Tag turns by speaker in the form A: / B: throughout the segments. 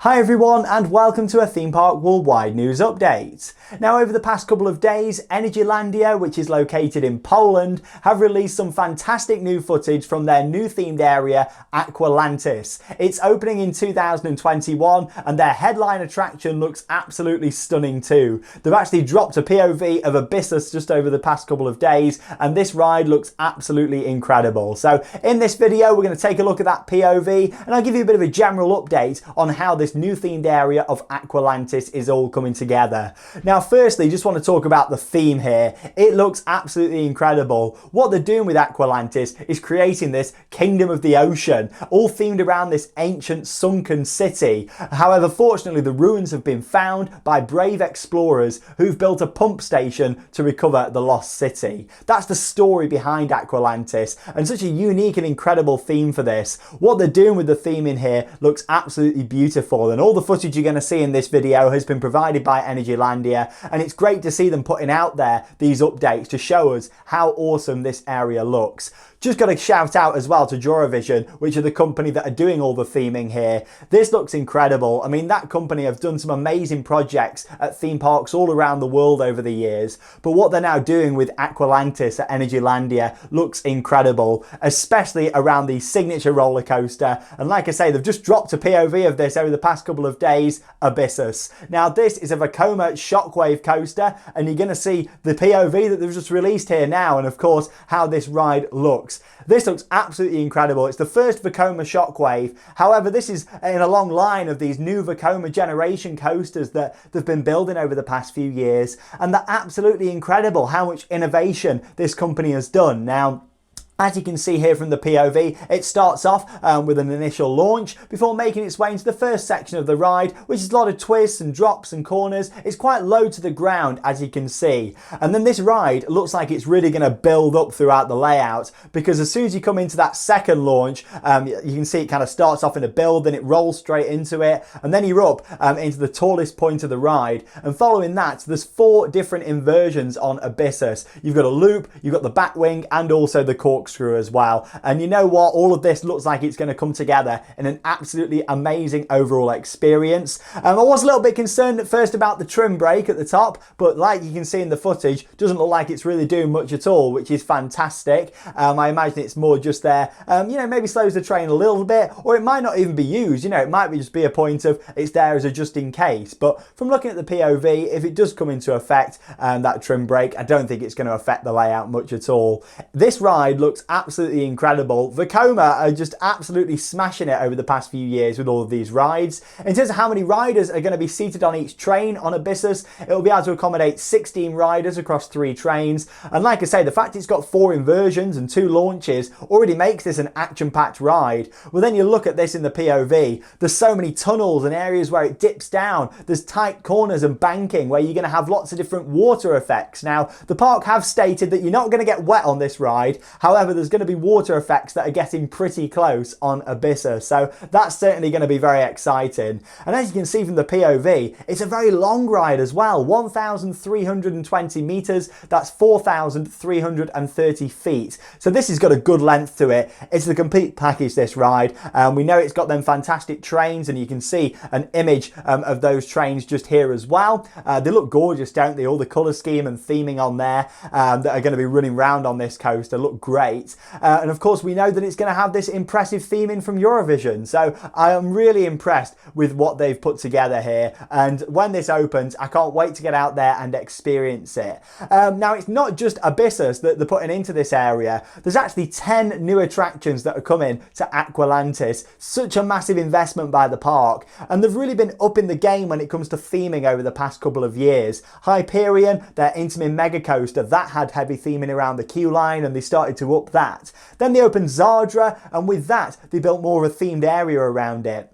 A: Hi everyone and welcome to a theme park worldwide news update. Now over the past couple of days, Energylandia, which is located in Poland, have released some fantastic new footage from their new themed area, Aqualantis. It's opening in 2021 and their headline attraction looks absolutely stunning too. They've actually dropped a POV of Abyssus just over the past couple of days and this ride looks absolutely incredible. So in this video we're going to take a look at that POV and I'll give you a bit of a general update on how this new themed area of Aqualantis is all coming together. Now firstly, just want to talk about the theme here. It looks absolutely incredible. What they're doing with Aqualantis is creating this kingdom of the ocean, all themed around this ancient sunken city. However, fortunately the ruins have been found by brave explorers who've built a pump station to recover the lost city. That's the story behind Aqualantis and such a unique and incredible theme for this. What they're doing with the theme in here looks absolutely beautiful. And all the footage you're going to see in this video has been provided by Energylandia, and it's great to see them putting out there these updates to show us how awesome this area looks. Just got to shout out as well to Vision, which are the company that are doing all the theming here. This looks incredible. I mean, that company have done some amazing projects at theme parks all around the world over the years. But what they're now doing with Aqualantis at Energylandia looks incredible, especially around the signature roller coaster. And like I say, they've just dropped a POV of this over the past couple of days, Abyssus. Now, this is a Vekoma Shockwave coaster, and you're going to see the POV that they've just released here now, and of course, how this ride looks. This looks absolutely incredible. It's the first Vekoma Shockwave. However, this is in a long line of these new Vekoma generation coasters that they've been building over the past few years. And they're absolutely incredible how much innovation this company has done. Now, as you can see here from the POV, it starts off with an initial launch before making its way into the first section of the ride, which is a lot of twists and drops and corners. It's quite low to the ground, as you can see. And then this ride looks like it's really going to build up throughout the layout, because as soon as you come into that second launch, you can see it kind of starts off in a build, then it rolls straight into it, and then you're up into the tallest point of the ride. And following that, there's 4 different inversions on Abyssus. You've got a loop, you've got the back wing, and also the corkscrew as well. And you know what? All of this looks like it's going to come together in an absolutely amazing overall experience. I was a little bit concerned at first about the trim brake at the top, but like you can see in the footage, doesn't look like it's really doing much at all, which is fantastic. I imagine it's more just there, you know, maybe slows the train a little bit, or it might not even be used. You know, it might just be a point of it's there as a just in case. But from looking at the POV, if it does come into effect, that trim brake, I don't think it's going to affect the layout much at all. This ride looks absolutely incredible. Vekoma are just absolutely smashing it over the past few years with all of these rides. In terms of how many riders are going to be seated on each train on Abyssus, it will be able to accommodate 16 riders across 3 trains. And like I say, the fact it's got 4 inversions and 2 launches already makes this an action-packed ride. Well, then you look at this in the POV, there's so many tunnels and areas where it dips down. There's tight corners and banking where you're going to have lots of different water effects. Now, the park have stated that you're not going to get wet on this ride. However, there's going to be water effects that are getting pretty close on Abyssus, so that's certainly going to be very exciting. And as you can see from the POV, it's a very long ride as well, 1,320 meters, that's 4,330 feet. So this has got a good length to it. It's the complete package, this ride. We know it's got them fantastic trains, and you can see an image of those trains just here as well. They look gorgeous, don't they? All the colour scheme and theming on there that are going to be running around on this coaster look great. And of course we know that it's going to have this impressive theming from Eurovision, so I am really impressed with what they've put together here, and when this opens I can't wait to get out there and experience it. Now it's not just Abyssus that they're putting into this area. There's actually 10 new attractions that are coming to Aqualantis. Such a massive investment by the park, and they've really been upping the game when it comes to theming over the past couple of years. Hyperion, their Intamin mega coaster, that had heavy theming around the queue line, and they started to up that. Then they opened Zadra, and with that they built more of a themed area around it.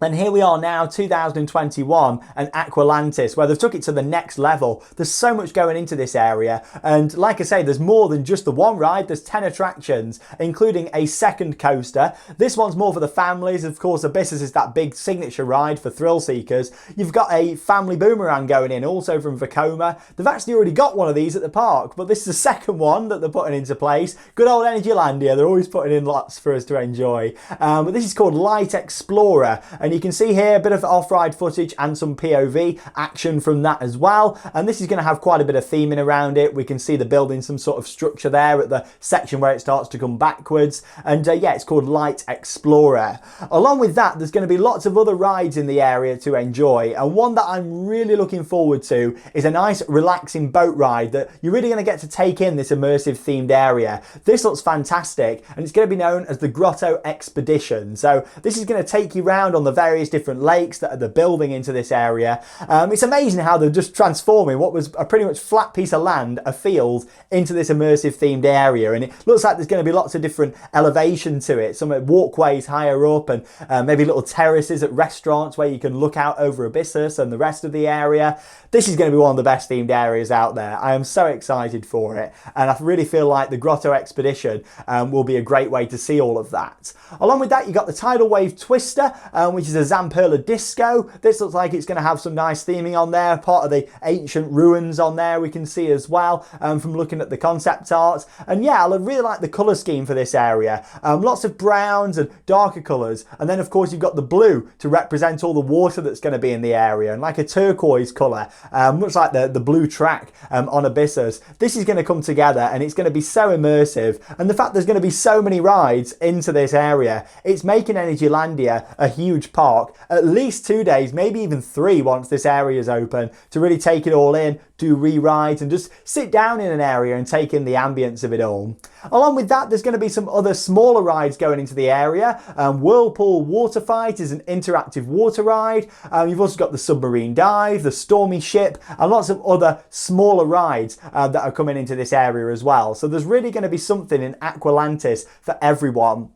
A: And here we are now, 2021, and Aqualantis, where they've took it to the next level. There's so much going into this area, and like I say, there's more than just the one ride. There's 10 attractions, including a second coaster. This one's more for the families. Of course, Abyssus is that big signature ride for thrill seekers. You've got a family boomerang going in, also from Vekoma. They've actually already got one of these at the park, but this is the second one that they're putting into place. Good old Energylandia, they're always putting in lots for us to enjoy. But this is called Light Explorer, and And you can see here a bit of off-ride footage and some POV action from that as well. And this is going to have quite a bit of theming around it. We can see the building some sort of structure there at the section where it starts to come backwards. And yeah, it's called Light Explorer. Along with that, there's going to be lots of other rides in the area to enjoy. And one that I'm really looking forward to is a nice relaxing boat ride that you're really going to get to take in this immersive themed area. This looks fantastic, and it's going to be known as the Grotto Expedition. So this is going to take you around on the various different lakes that are building into this area. It's amazing how they're just transforming what was a pretty much flat piece of land, a field, into this immersive themed area. And it looks like there's going to be lots of different elevation to it, some walkways higher up, and maybe little terraces at restaurants where you can look out over Abyssus and the rest of the area. This is going to be one of the best themed areas out there. I am so excited for it, and I really feel like the Grotto Expedition will be a great way to see all of that. Along with that, you got the Tidal Wave Twister, which is a Zamperla disco. This looks like it's going to have some nice theming on there, part of the ancient ruins on there we can see as well from looking at the concept art. And yeah, I really like the colour scheme for this area. Lots of browns and darker colours, and then of course you've got the blue to represent all the water that's going to be in the area, and like a turquoise colour, much like the blue track on Abyssus. This is going to come together, and it's going to be so immersive. And the fact there's going to be so many rides into this area, it's making Energylandia a huge park. At least 2 days, maybe even 3 once this area is open, to really take it all in, do re-rides, and just sit down in an area and take in the ambience of it all. Along with that, there's going to be some other smaller rides going into the area. Whirlpool Water Fight is an interactive water ride. You've also got the Submarine Dive, the Stormy Ship, and lots of other smaller rides that are coming into this area as well. So there's really going to be something in Aqualantis for everyone.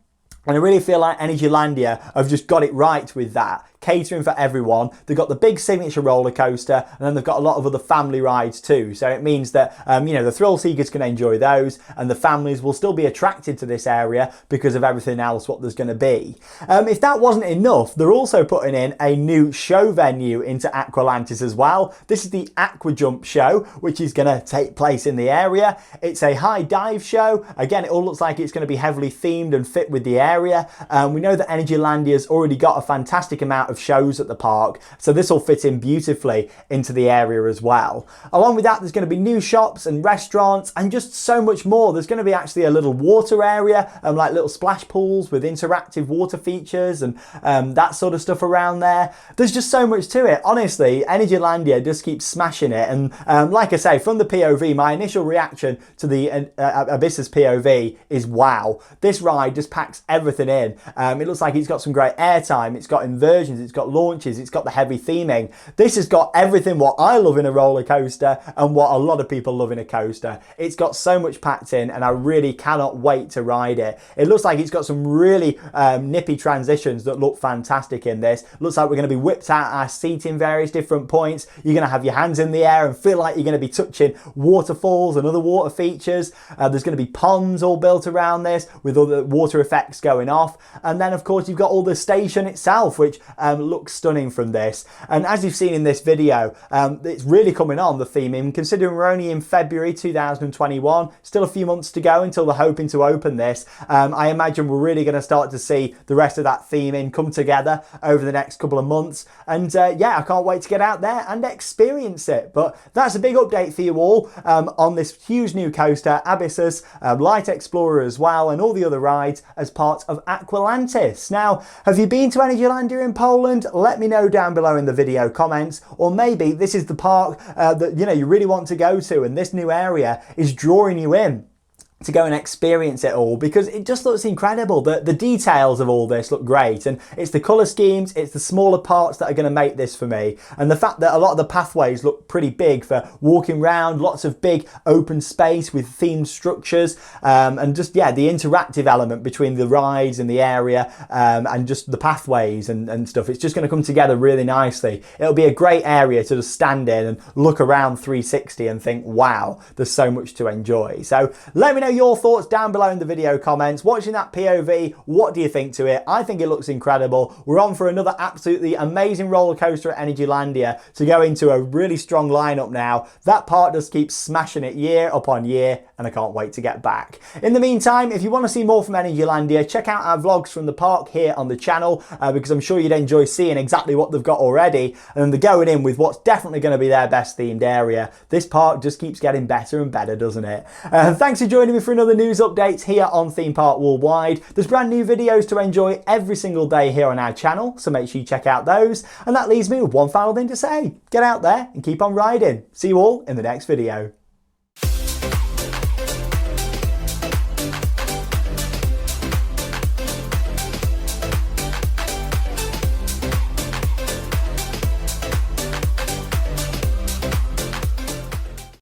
A: And I really feel like Energylandia have just got it right with that. Catering for everyone. They've got the big signature roller coaster, and then they've got a lot of other family rides too. So it means that you know, the thrill seekers can enjoy those, and the families will still be attracted to this area because of everything else what there's going to be. If that wasn't enough, they're also putting in a new show venue into Aqualantis as well. This is the Aqua Jump show, which is going to take place in the area. It's a high dive show. Again, it all looks like it's going to be heavily themed and fit with the area. We know that Energylandia's already got a fantastic amount of shows at the park, so this will fit in beautifully into the area as well. Along with that, there's going to be new shops and restaurants and just so much more. There's going to be actually a little water area, like little splash pools with interactive water features and that sort of stuff around there. There's just so much to it. Honestly, Energylandia just keeps smashing it, and like I say, from the POV, my initial reaction to the Abyssus POV is wow. This ride just packs everything in. It looks like it's got some great airtime, it's got inversions, it's got launches, it's got the heavy theming. This has got everything what I love in a roller coaster and what a lot of people love in a coaster. It's got so much packed in, and I really cannot wait to ride it. It looks like it's got some really nippy transitions that look fantastic in this. Looks like we're going to be whipped out our seat in various different points. You're going to have your hands in the air and feel like you're going to be touching waterfalls and other water features. There's going to be ponds all built around this with other water effects going off. And then of course you've got all the station itself, which looks stunning from this. And as you've seen in this video, it's really coming on, the theming, considering we're only in February 2021, still a few months to go until they're hoping to open this. I imagine we're really going to start to see the rest of that theming come together over the next couple of months. And yeah, I can't wait to get out there and experience it. But that's a big update for you all on this huge new coaster, Abyssus, Light Explorer as well, and all the other rides as part of Aqualantis. Now, have you been to Energylandia in Poland? Let me know down below in the video comments. Or maybe this is the park that you really want to go to, and this new area is drawing you in to go and experience it all, because it just looks incredible. The details of all this look great, and it's the colour schemes, it's the smaller parts that are going to make this for me, and the fact that a lot of the pathways look pretty big for walking around, lots of big open space with themed structures, and just yeah, the interactive element between the rides and the area, and just the pathways and stuff. It's just going to come together really nicely. It'll be a great area to just stand in and look around 360 and think, wow, there's so much to enjoy. So let me know your thoughts down below in the video comments. Watching that POV, what do you think to it? I think it looks incredible. We're on for another absolutely amazing roller coaster at Energylandia to go into a really strong lineup now. That park just keeps smashing it year upon year, and I can't wait to get back. In the meantime, if you want to see more from Energylandia, check out our vlogs from the park here on the channel, because I'm sure you'd enjoy seeing exactly what they've got already, and they're going in with what's definitely going to be their best themed area. This park just keeps getting better and better, doesn't it? Thanks for joining me for another news update here on Theme Park Worldwide. There's brand new videos to enjoy every single day here on our channel, so make sure you check out those. And that leaves me with one final thing to say. Get out there and keep on riding. See you all in the next video.